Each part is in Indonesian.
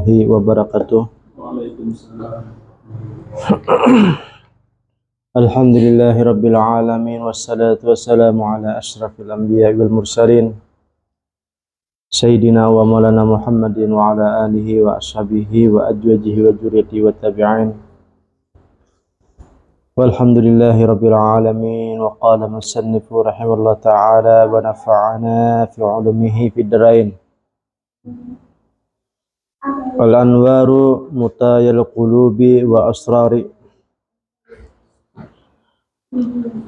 warahmatullahi wabarakatuh. Alhamdulillahi rabbil alamin, wassalatu wassalamu ala asyrafil anbiya wal mursalin Sayyidina wa maulana Muhammadin wa ala alihi wa ashabihi wa ajwajihi wa dzurriyyatihi wa tabi'in. Walhamdulillahi rabbil alamin. Wa qala musannifu rahimahullah ta'ala wa nafa'ana fi ulumihi fid darain. Al anwaru mutayal qulubi wa asrari.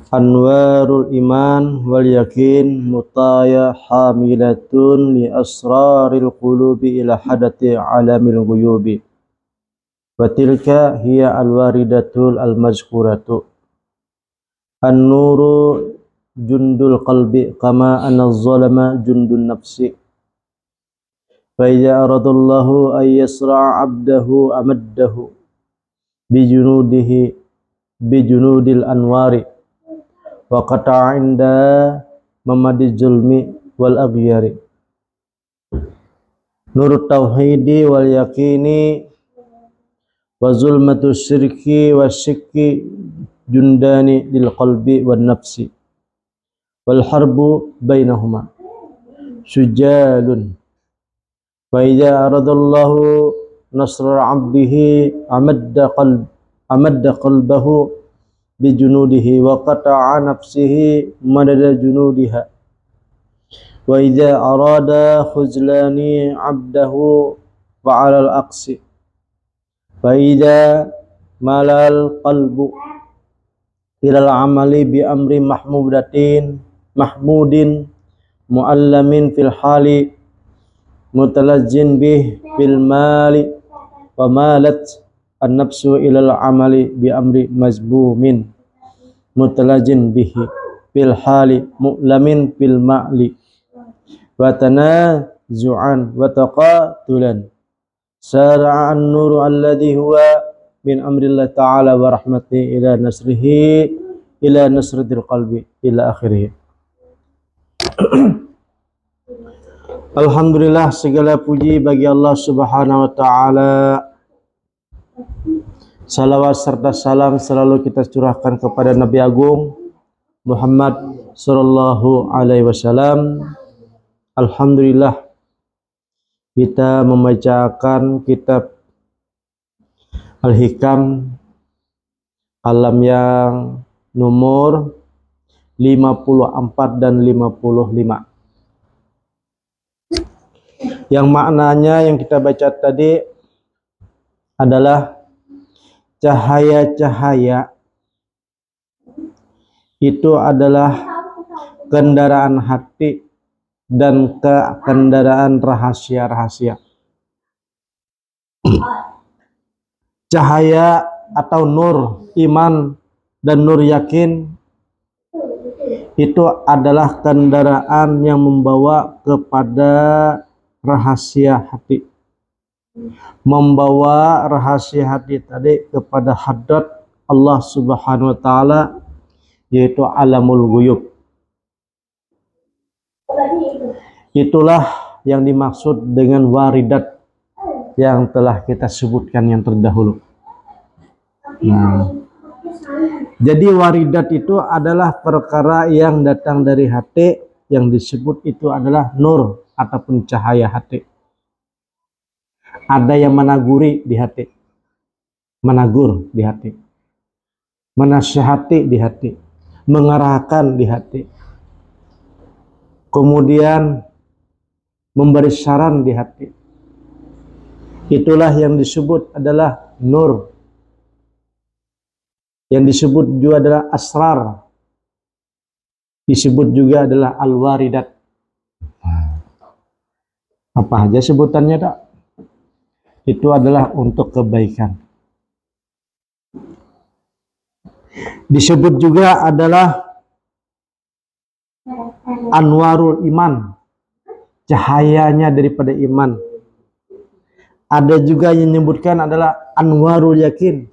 Anwarul iman wal yakin mutaya hamilatun li asraril qulubi ila hadati alamil ghuyubi. Wa tilka hiya alwaridatul almazkuratu. An-nuru jundul qalbi kama anna az-zalama jundun nafsi. Fa idza aradallahu ay yasra' 'abdahu amaddahu bijunudil anwari wa qata'a 'inda mamadi zulmi wal aghyari. Nurut tauhidi wal yaqini wa zulmatu syirki wa syikki jundani lil qalbi wan nafsi wal harbu bainahuma sujalun. Fa idza aradallahu nasra 'abdihi amadda qalbahu bijunudihi wa qata'a nafsihi madada junudiha. Wa idza arada khuzlani 'abdahu fa'ala al-aqsi. Fa idza malal qalbu ilal amali bi amri mahmudin muallamin fil hali mutalazzin bih bil mali wa malat an-nafsu ilal amali bi amri mazbumin mutalazzin bihi bil hali mu'lamin fil ma'li wa tanazu'an wa taqatulan sara'a an-nuru alladhi huwa min amrillah ta'ala wa rahmatihi ila nasridil qalbi ila akhirih. Alhamdulillah, segala puji bagi Allah Subhanahu wa ta'ala. Salawat serta salam selalu kita curahkan kepada Nabi Agung Muhammad sallallahu alaihi wasallam. Alhamdulillah, kita membacakan kitab Al-Hikam alam yang nomor 54 dan 55. Yang maknanya yang kita baca tadi adalah cahaya-cahaya itu adalah kendaraan hati dan kendaraan rahasia-rahasia. Cahaya atau nur iman dan nur yakin itu adalah kendaraan yang membawa kepada rahasia hati, membawa rahasia hati tadi kepada hadrat Allah Subhanahu wa ta'ala, yaitu alamul ghuyub. Itulah yang dimaksud dengan waridat yang telah kita sebutkan yang terdahulu. Jadi waridat itu adalah perkara yang datang dari hati, yang disebut itu adalah nur ataupun cahaya hati. Ada yang menaguri di hati, menagur di hati, menasihati di hati, mengarahkan di hati, kemudian memberi saran di hati. Itulah yang disebut adalah nur. Yang disebut juga adalah asrar. Disebut juga adalah al-waridat. Apa aja sebutannya, tak? Itu adalah untuk kebaikan. Disebut juga adalah anwarul iman, cahayanya daripada iman. Ada juga yang menyebutkan adalah anwarul yakin,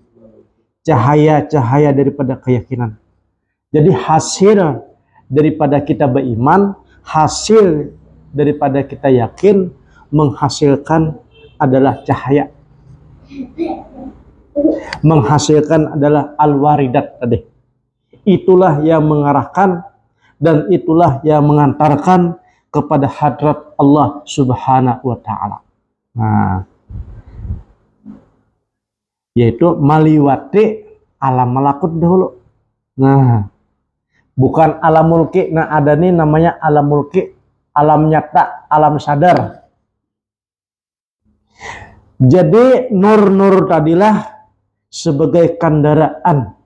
cahaya-cahaya daripada keyakinan. Jadi hasil daripada kita beriman, hasil daripada kita yakin, menghasilkan adalah cahaya. Menghasilkan adalah al-waridat tadi. Itulah yang mengarahkan dan itulah yang mengantarkan kepada hadrat Allah Subhanahu wa taala. Nah, yaitu maliwati alam malakut dahulu. Nah, bukan alam mulki. Nah, ada nih namanya alam mulki, alam nyata, alam sadar. Jadi nur-nur tadilah sebagai kendaraan.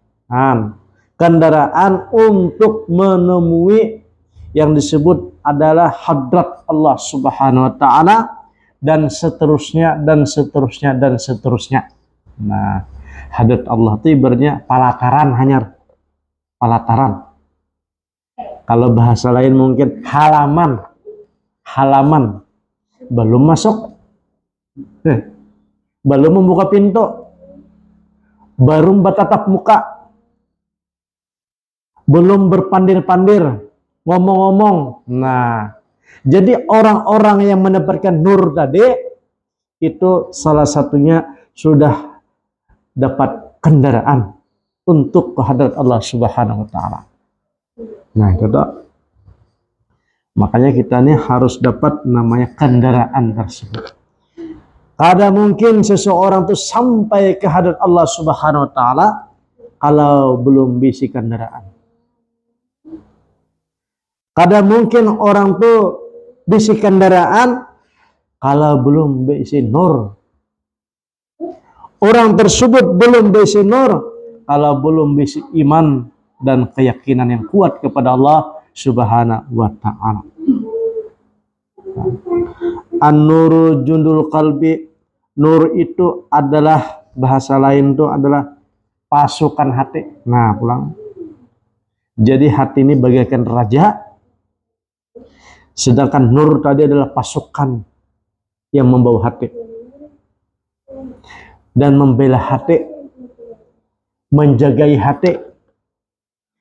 Kendaraan untuk menemui yang disebut adalah hadrat Allah Subhanahu wa taala dan seterusnya dan seterusnya dan seterusnya. Nah, hadrat Allah itu ibaratnya palataran hanyar. Palataran. Kalau bahasa lain mungkin halaman. Halaman. Belum masuk. Belum membuka pintu. Baru bertatap muka. Belum berpandir-pandir, ngomong-ngomong. Nah, jadi orang-orang yang mendapatkan nur tadi, itu salah satunya sudah dapat kendaraan untuk kehadrat Allah Subhanahu wa taala. Nah, itu toh. Makanya kita ini harus dapat namanya kendaraan tersebut. Kadang mungkin seseorang tuh sampai ke hadrat Allah Subhanahu wa taala kalau belum bisi kendaraan. Kadang mungkin orang tuh bisi kendaraan kalau belum bisi nur. Orang tersebut belum bisi nur kalau belum bisi iman dan keyakinan yang kuat kepada Allah Subhanahu wa taala. An-nuru jundul qalbi. Nur itu adalah, bahasa lain itu adalah pasukan hati. Nah, pulang. Jadi hati ini bagaikan raja. Sedangkan nur tadi adalah pasukan yang membawa hati dan membela hati, menjagai hati.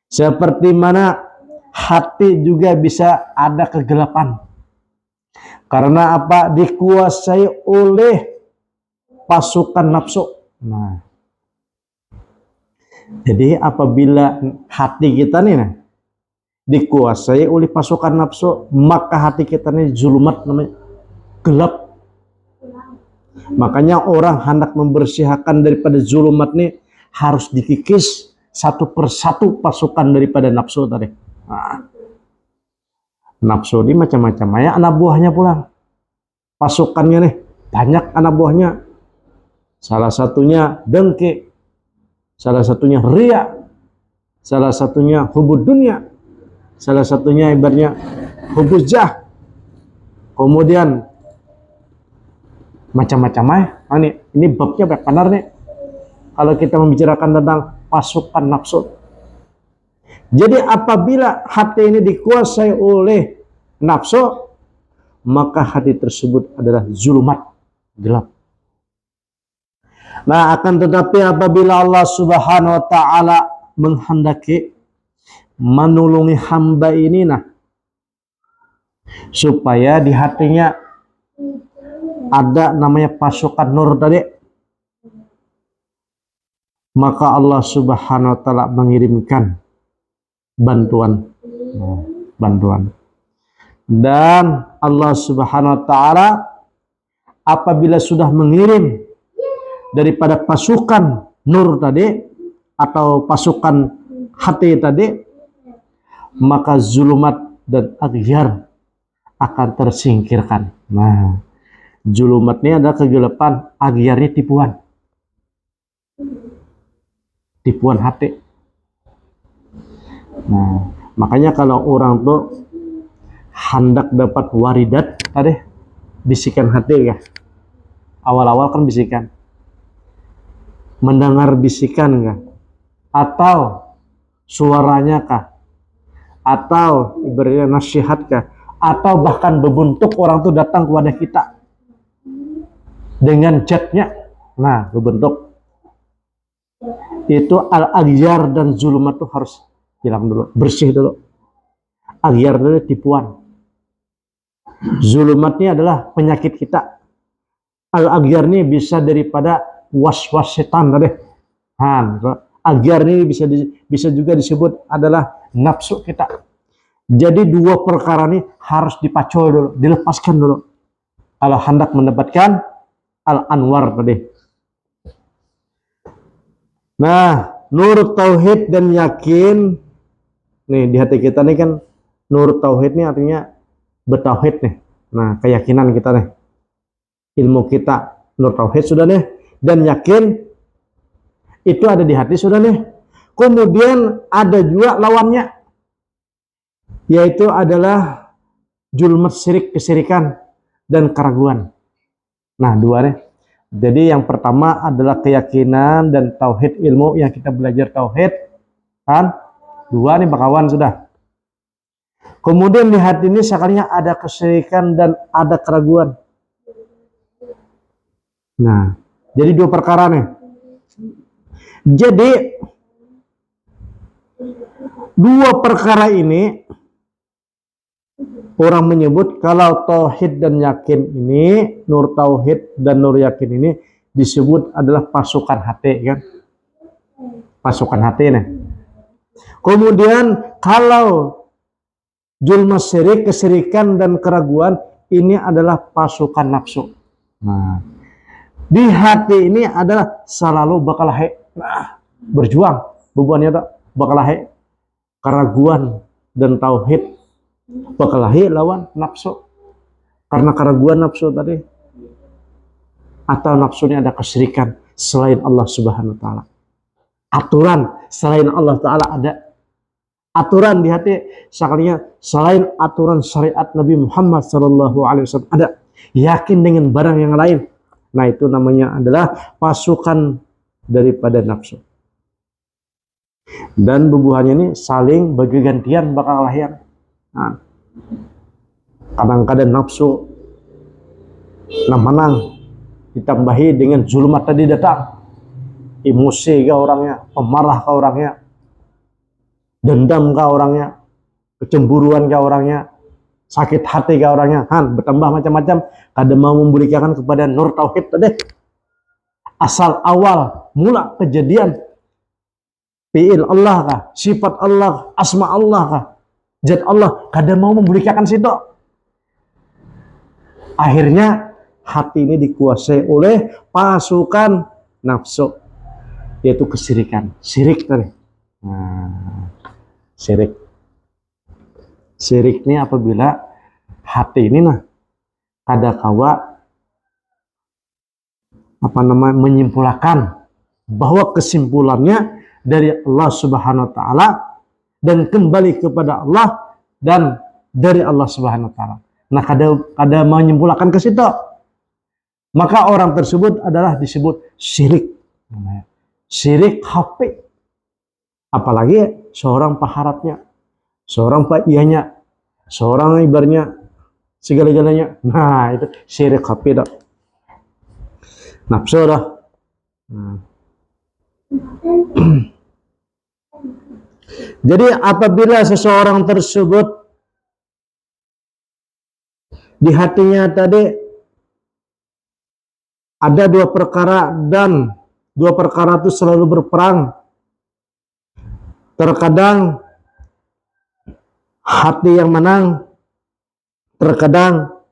Seperti mana hati juga bisa ada kegelapan. Karena apa? Dikuasai oleh pasukan nafsu. Nah, jadi apabila hati kita nih dikuasai oleh pasukan nafsu, maka hati kita ini zulumat, namanya gelap. Makanya orang hendak membersihkan daripada zulumat ini harus dikikis satu persatu pasukan daripada nafsu tadi. Nah, nafsu ini macam-macam ya, anak buahnya pulang. Pasukannya nih banyak anak buahnya. Salah satunya dengki, salah satunya riya, salah satunya hubud dunia, salah satunya ibaratnya hubuz jah. Kemudian macam-macam ya. Nah, ini babnya benar nih. Kalau kita membicarakan tentang pasukan nafsu. Jadi apabila hati ini dikuasai oleh nafsu, maka hati tersebut adalah zulumat, gelap. Nah, akan tetapi apabila Allah Subhanahu wa taala menghendaki menolongi hamba ini, supaya di hatinya ada namanya pasukan nur tadi, maka Allah Subhanahu wa taala mengirimkan bantuan. Dan Allah Subhanahu wa taala apabila sudah mengirim daripada pasukan nur tadi atau pasukan hati tadi, maka zulumat dan aghyar akan tersingkirkan. Nah, zulumat ini adalah kegelapan, aghyarnya tipuan. Tipuan hati. Nah, makanya kalau orang tuh hendak dapat waridat tadi, bisikan hati ya. Awal-awal kan bisikan. Mendengar bisikan kah? Atau suaranya kah? Atau ibaratnya nasihat kah? Atau bahkan berbentuk orang tuh datang kepada kita dengan jatnya. Nah, berbentuk. Itu al-aghyar dan zulumat tuh harus hilang dulu, bersih dulu. Aghyar dulu tipuan. Zulumatnya adalah penyakit kita. Al-aghyar ini bisa daripada was-was setan tadi. Aghyar ini bisa juga disebut adalah nafsu kita. Jadi dua perkara ini harus dipacul dulu, dilepaskan dulu. Kalau hendak mendapatkan al-anwar tadi. Nah, nur tauhid dan yakin nih di hati kita nih kan, nur tauhid nih artinya bertauhid nih. Nah, keyakinan kita nih. Ilmu kita nur tauhid sudah nih, dan yakin itu ada di hati sudah nih. Kemudian ada juga lawannya, yaitu adalah julmat syirik, kesirikan dan keraguan. Nah, dua nih. Jadi yang pertama adalah keyakinan dan tauhid, ilmu yang kita belajar tauhid kan. Dua nih bakawan sudah. Kemudian di hati ini sekalinya ada kesyirikan dan ada keraguan. Nah, jadi dua perkara nih. Jadi dua perkara ini orang menyebut kalau tauhid dan yakin ini, nur tauhid dan nur yakin ini disebut adalah pasukan hati kan. Pasukan hati nih. Kemudian kalau julma syirik, kesirikan dan keraguan ini adalah pasukan nafsu. Nah, di hati ini adalah selalu bakal berjuang, bebannya tak bakal keraguan dan tauhid bakal lawan nafsu. Karena keraguan nafsu tadi, atau nafsunya ada kesyirikan selain Allah Subhanahu wa taala. Aturan selain Allah taala ada. Aturan di hati sekalinya selain aturan syariat Nabi Muhammad SAW ada. Yakin dengan barang yang lain. Nah, itu namanya adalah pasukan daripada nafsu. Dan bubuhannya ini saling bergantian bakal lahir. Nah, kadang-kadang nafsu menang ditambahi dengan zulmat tadi datang. Emosi ke orangnya, pemarah ke orangnya, dendam ke orangnya, kecemburuan ke orangnya, sakit hati ke orangnya, bertambah macam-macam. Kadang mau memberikan kepada nur tauhid tadi. Asal awal mula kejadian fi'il Allah kah, sifat Allah, asma Allah kah, zat Allah, kadang mau memberikan situ. Akhirnya hati ini dikuasai oleh pasukan nafsu, yaitu kesirikan, syirik tadi. Nah, syirik. Syirik ini apabila hati ini kadakawa menyimpulkan bahwa kesimpulannya dari Allah Subhanahu wa taala dan kembali kepada Allah dan dari Allah Subhanahu wa taala. Nah, kada menyimpulkan ke situ. Maka orang tersebut adalah disebut syirik. Syirik hafi. Apalagi seorang paharatnya, seorang paiyahnya, seorang ibarnya, segala-galanya. Nah, itu syirik hafi dah. Nafsu dah. Jadi apabila seseorang tersebut di hatinya tadi ada dua perkara dan dua perkara itu selalu berperang. Terkadang hati yang menang, terkadang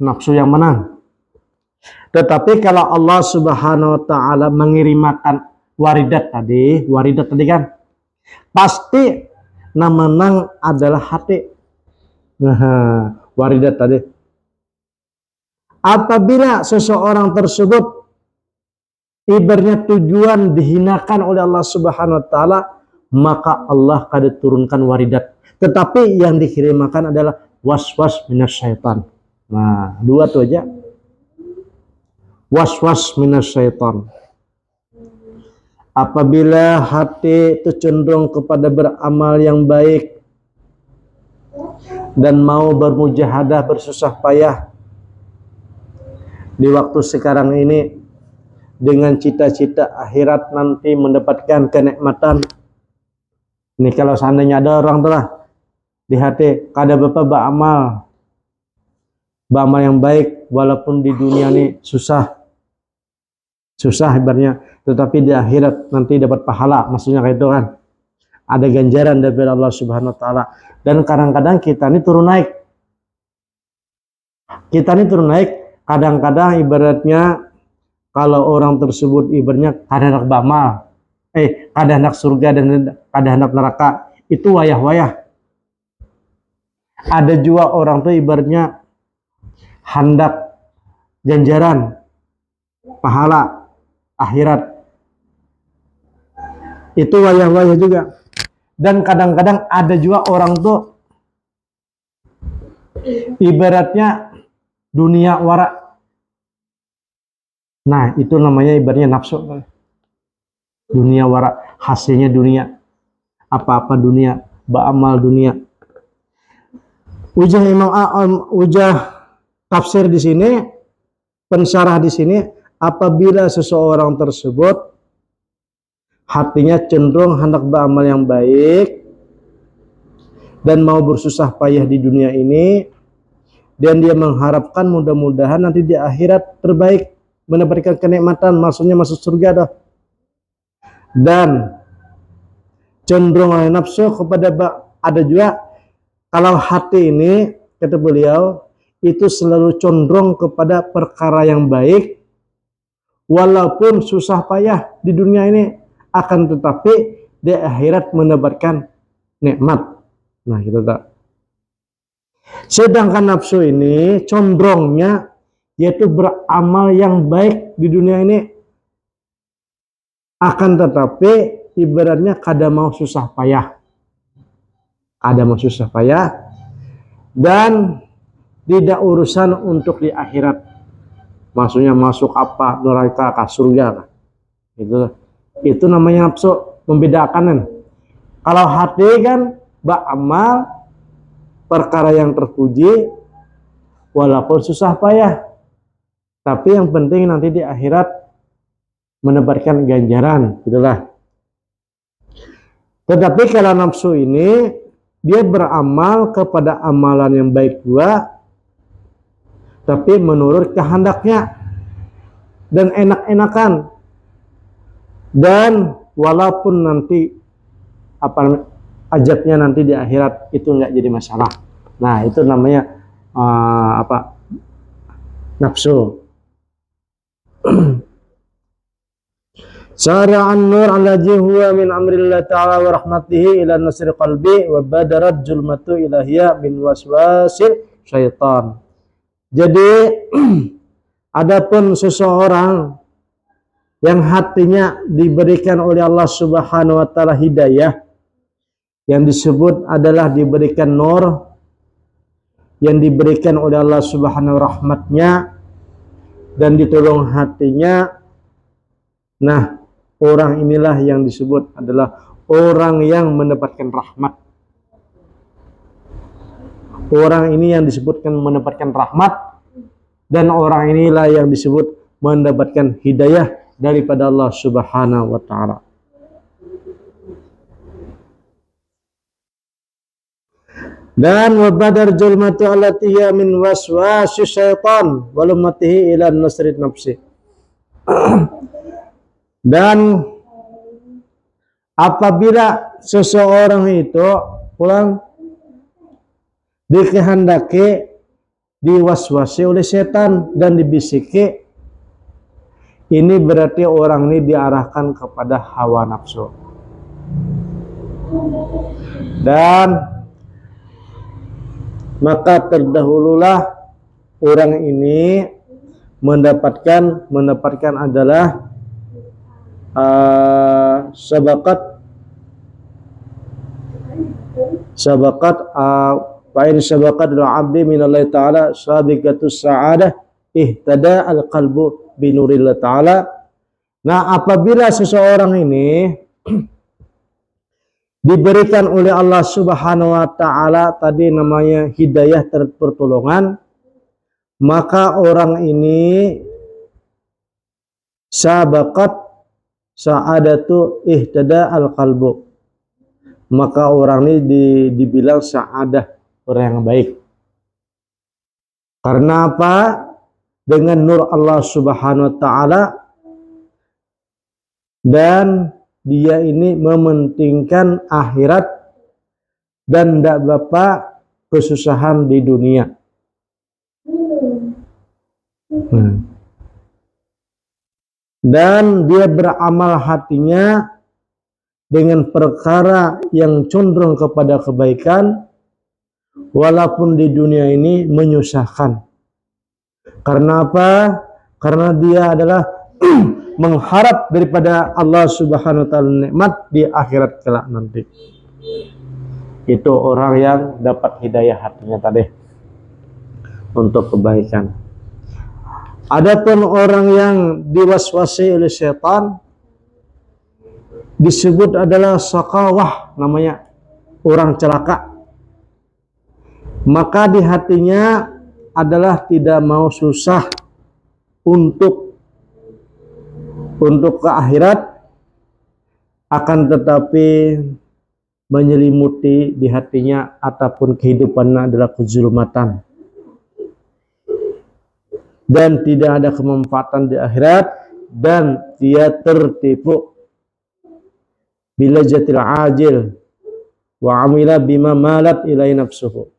nafsu yang menang. Tetapi kalau Allah Subhanahu wa taala mengirimkan waridat tadi kan, pasti nama menang adalah hati. Nah, waridat tadi. Apabila seseorang tersebut ibaratnya tujuan dihinakan oleh Allah Subhanahu wa taala, maka Allah kada turunkan waridat. Tetapi yang dikirimkan adalah waswas minasyaitan. Nah, dua tuh aja. Was-was minasyaitan. Apabila hati itu cenderung kepada beramal yang baik dan mau bermujahadah, bersusah payah di waktu sekarang ini dengan cita-cita akhirat nanti mendapatkan kenikmatan. Ini kalau seandainya ada orang telah di hati kada beramal yang baik walaupun di dunia ini susah ibaratnya, tetapi di akhirat nanti dapat pahala, maksudnya kayak itu kan. Ada ganjaran dari Allah Subhanahu wa taala. Dan kadang-kadang kita ini turun naik. Kadang-kadang ibaratnya kalau orang tersebut ibaratnya kada hendak beramal, kada hendak surga dan kada hendak neraka, itu wayah-wayah. Ada juga orang tuh ibaratnya hendak ganjaran, pahala, akhirat. Itu wayah-wayah juga. Dan kadang-kadang ada juga orang tuh ibaratnya dunia wara. Nah, itu namanya ibaratnya nafsu. Dunia wara, hasilnya dunia. Apa-apa dunia, beramal dunia. Ujah tafsir di sini, pensyarah di sini, apabila seseorang tersebut hatinya cenderung hendak beramal yang baik dan mau bersusah payah di dunia ini, dan dia mengharapkan mudah-mudahan nanti di akhirat terbaik, mendapatkan kenikmatan, maksudnya masuk surga dah. Dan cenderung oleh nafsu kepada ada juga kalau hati ini, kata beliau, itu selalu condong kepada perkara yang baik walaupun susah payah di dunia ini, akan tetapi di akhirat mendapatkan nikmat. Nah, gitu tak. Sedangkan nafsu ini condongnya yaitu beramal yang baik di dunia ini, akan tetapi ibaratnya kada mau susah payah, dan tidak urusan untuk di akhirat, maksudnya masuk apa, neraka kah, surga kah. Itu namanya nafsu. Membedakan kan, kalau hati kan beramal perkara yang terpuji walaupun susah payah, tapi yang penting nanti di akhirat mendapatkan ganjaran, gitulah. Tetapi kalau nafsu ini dia beramal kepada amalan yang baik juga, tapi menurut kehendaknya dan enak-enakan, dan walaupun nanti ajabnya nanti di akhirat itu nggak jadi masalah. Nah, itu namanya nafsu. Syara'an nur allazi huwa min amrillah ta'ala wa rahmatihi ila nasri qalbi wa badarat julmatu ilahiyya min waswasil syaitan. Jadi adapun seseorang yang hatinya diberikan oleh Allah Subhanahu wa taala hidayah, yang disebut adalah diberikan nur, yang diberikan oleh Allah Subhanahu rahmatnya dan ditolong hatinya. Nah, orang inilah yang disebut adalah orang yang mendapatkan rahmat. Orang ini yang disebutkan mendapatkan rahmat, dan orang inilah yang disebut mendapatkan hidayah daripada Allah Subhanahu wa taala. Dan wabadar julmatu allati hiya min waswasi syaitan walumatihi ila nasrid nafsi. Dan apabila seseorang itu pulang dikehendaki, diwaswasi oleh setan dan dibisiki, ini berarti orang ini diarahkan kepada hawa nafsu. Dan maka terdahululah orang ini mendapatkan adalah sabakat fa'in sabakat al-abdi minallahi ta'ala sabiqatus sa'adah ihtada al-qalbu binurillah ta'ala. Nah, apabila seseorang ini diberikan oleh Allah Subhanahu wa taala tadi namanya hidayah pertolongan, maka orang ini sabaqat sa'adatu ihtada al-qalbu, maka orang ini dibilang sa'adah, orang yang baik. Karena apa? dengan nur Allah Subhanahu wa taala, dan dia ini mementingkan akhirat dan tidak bapak kesusahan di dunia. Dan dia beramal hatinya dengan perkara yang condong kepada kebaikan, walaupun di dunia ini menyusahkan. Karena apa? Karena dia adalah mengharap daripada Allah Subhanahu wa taala nikmat di akhirat kelak nanti. Itu orang yang dapat hidayah hatinya tadi untuk kebaikan. Adapun orang yang diwaswasi oleh setan disebut adalah sakawah, namanya orang celaka. Maka di hatinya adalah tidak mau susah untuk ke akhirat, akan tetapi menyelimuti di hatinya ataupun kehidupannya adalah kezulmatan dan tidak ada kemanfaatan di akhirat, dan dia tertipu bila jatil ajil wa amila bima malat ilai nafsuhu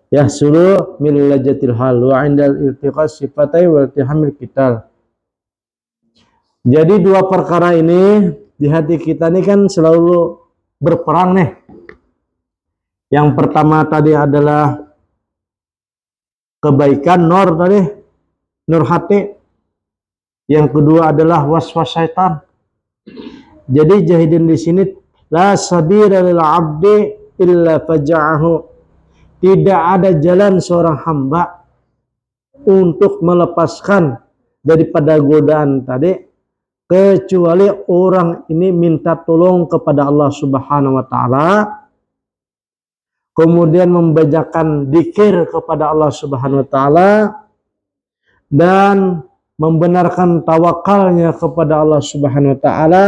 yahsulu min lajatil hal wa indal iltiqas sifatai wal tihamil kital. Jadi dua perkara ini di hati kita ini kan selalu berperang nih. Yang pertama tadi adalah kebaikan, nur tadi, nur hati. Yang kedua adalah waswas syaitan. Jadi jahidin di sini la sabira lil abdi illa faja'ahu. Tidak ada jalan seorang hamba untuk melepaskan daripada godaan tadi kecuali orang ini minta tolong kepada Allah Subhanahu wa taala, kemudian membacakan dzikir kepada Allah Subhanahu wa taala, dan membenarkan tawakalnya kepada Allah Subhanahu wa taala,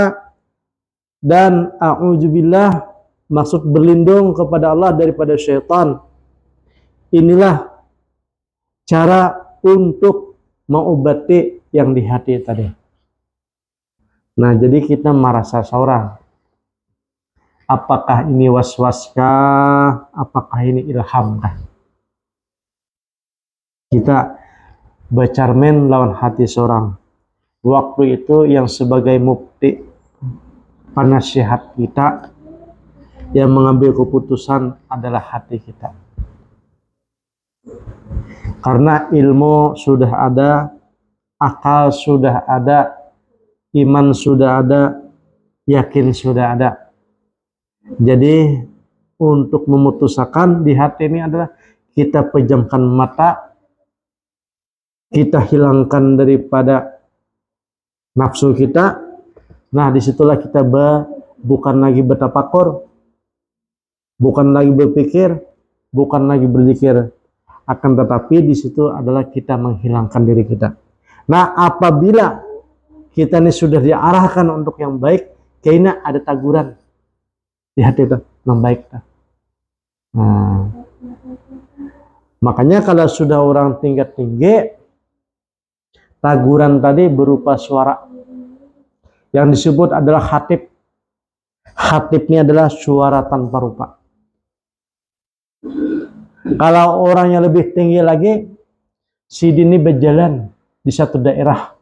dan a'udzubillah, maksud berlindung kepada Allah daripada syaitan. Inilah cara untuk mengobati yang di hati tadi. Nah, jadi kita merasa seorang, apakah ini waswaskah, apakah ini ilhamkah? Kita bercermin lawan hati seorang. Waktu itu yang sebagai mufti, penasihat kita, yang mengambil keputusan adalah hati kita. Karena ilmu sudah ada, akal sudah ada, iman sudah ada, yakin sudah ada. Jadi untuk memutuskan di hati ini adalah kita pejamkan mata, kita hilangkan daripada nafsu kita. Nah, disitulah kita bukan lagi bertafakur, bukan lagi berpikir, bukan lagi berzikir. Akan tetapi di situ adalah kita menghilangkan diri kita. Nah, apabila kita ini sudah diarahkan untuk yang baik, kayaknya ada taguran di hati itu, yang baik. Nah, makanya kalau sudah orang tingkat tinggi, taguran tadi berupa suara yang disebut adalah khatib. Khatib ini adalah suara tanpa rupa. Kalau orang yang lebih tinggi lagi, si ini berjalan di satu daerah,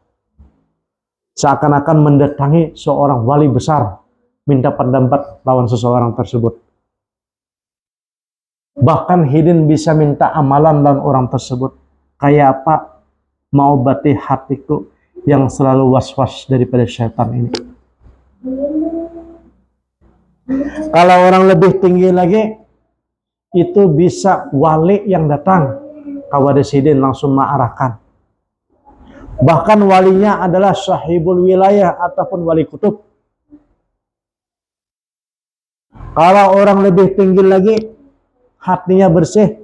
seakan-akan mendatangi seorang wali besar, minta pendapat lawan seseorang tersebut. Bahkan hidin bisa minta amalan lawan orang tersebut. Kayak apa mengobati hatiku yang selalu was-was daripada syaitan ini. Kalau orang lebih tinggi lagi, itu bisa wali yang datang kepada sidin langsung mengarahkan. Bahkan walinya adalah sahibul wilayah ataupun wali kutub. Kalau orang lebih tinggi lagi, hatinya bersih,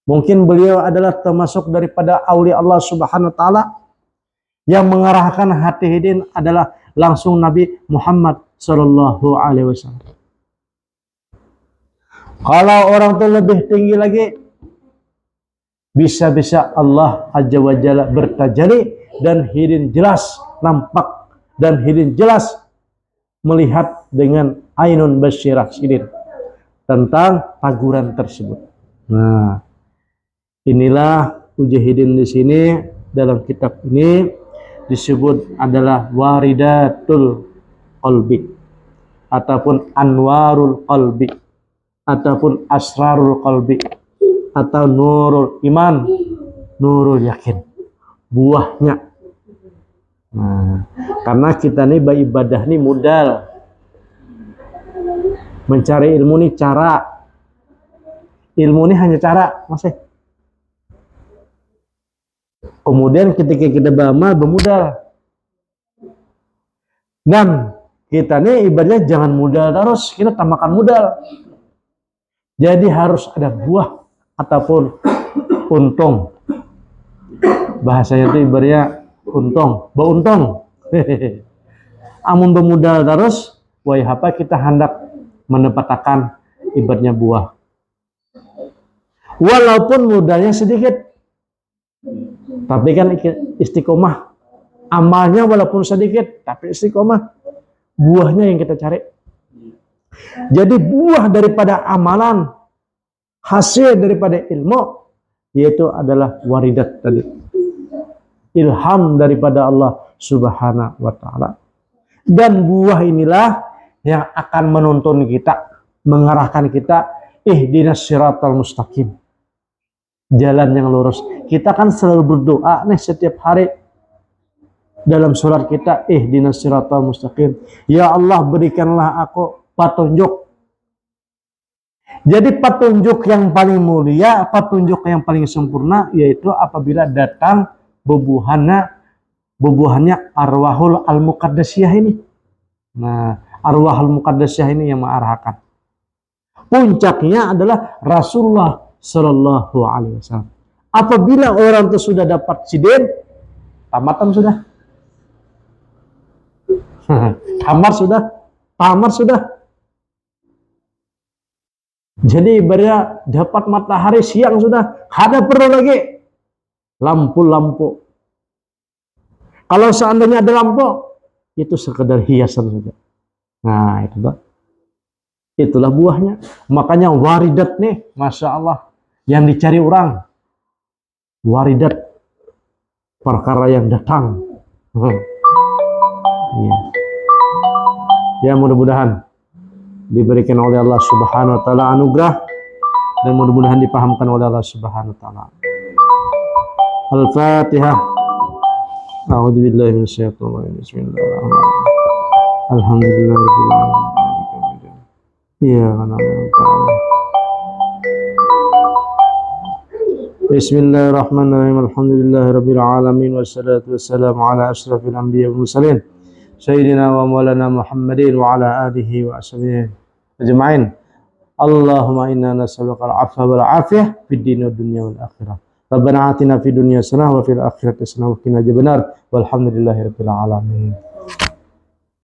mungkin beliau adalah termasuk daripada aulia Allah Subhanahu wa taala, yang mengarahkan hati hidin adalah langsung Nabi Muhammad sallallahu alaihi wasallam. Kalau orang itu lebih tinggi lagi, bisa-bisa Allah Azza wa Jalla bertajalli dan hidin jelas nampak dan hidin jelas melihat dengan ainun basyirah sidin tentang taguran tersebut. Nah, inilah Mujahidin di sini dalam kitab ini disebut adalah waridatul qalbi ataupun anwarul qalbi ataupun asrarul qalbi atau nurul iman, nurul yakin, buahnya. Nah, karena kita nih beribadah nih modal, mencari ilmu nih cara, ilmu nih hanya cara, masih. Kemudian ketika kita beramal bermodal, dan kita nih ibaratnya jangan modal terus, kita tambahkan modal. Jadi harus ada buah ataupun untung. Bahasanya itu ibaratnya untung, beuntung. Amun bermodal terus, wahai apa kita hendak mendapatkan ibaratnya buah. Walaupun modalnya sedikit, tapi kan istiqomah, amalnya walaupun sedikit, tapi istiqomah, buahnya yang kita cari. Jadi buah daripada amalan, hasil daripada ilmu, yaitu adalah waridat tadi. Ilham daripada Allah Subhanahu wa Ta'ala. Dan buah inilah yang akan menuntun kita, mengarahkan kita, ihdinas siratal mustaqim, jalan yang lurus. Kita kan selalu berdoa nih setiap hari dalam surat kita, ihdinas siratal mustaqim, ya Allah berikanlah aku petunjuk. Jadi petunjuk yang paling mulia, petunjuk yang paling sempurna, yaitu apabila datang bubuhannya arwahul al-muqaddasiyah ini. Nah, arwahul muqaddasiyah ini yang mengarahkan. Puncaknya adalah Rasulullah Sallallahu Alaihi Wasallam. Apabila orang itu sudah dapat sidin, tamatan sudah. Tamar sudah. Jadi ibaratnya dapat matahari siang sudah. Ada perlu lagi lampu-lampu. Kalau seandainya ada lampu, itu sekedar hiasan saja. Nah, itulah buahnya. Makanya waridat nih, Masya Allah, yang dicari orang. Waridat, perkara yang datang. Ya, mudah-mudahan diberikan oleh Allah Subhanahu wa Ta'ala anugerah, dan mudah-mudahan dipahamkan oleh Allah Subhanahu wa Ta'ala. Al-Fatihah. A'udzu billahi minasyaitonir rajim. Bismillahirrahmanirrahim. Alhamdulillahirabbil alamin. Iya, Bismillahirrahmanirrahim. Alhamdulillahirabbil alamin wassalatu wassalamu ala asyrafil anbiya'i wal mursalin sayyidina wa maulana Muhammadin wa ala alihi wa ashabihi ajma'in. Allahumma inna nas'aluka al-'afwa wal 'afiyah fid din wad dunya wal akhirah. Rabbana atina fid dunya hasanah wa fil akhirati hasanah wa qina adzabannar. Walhamdulillahirabbil alamin.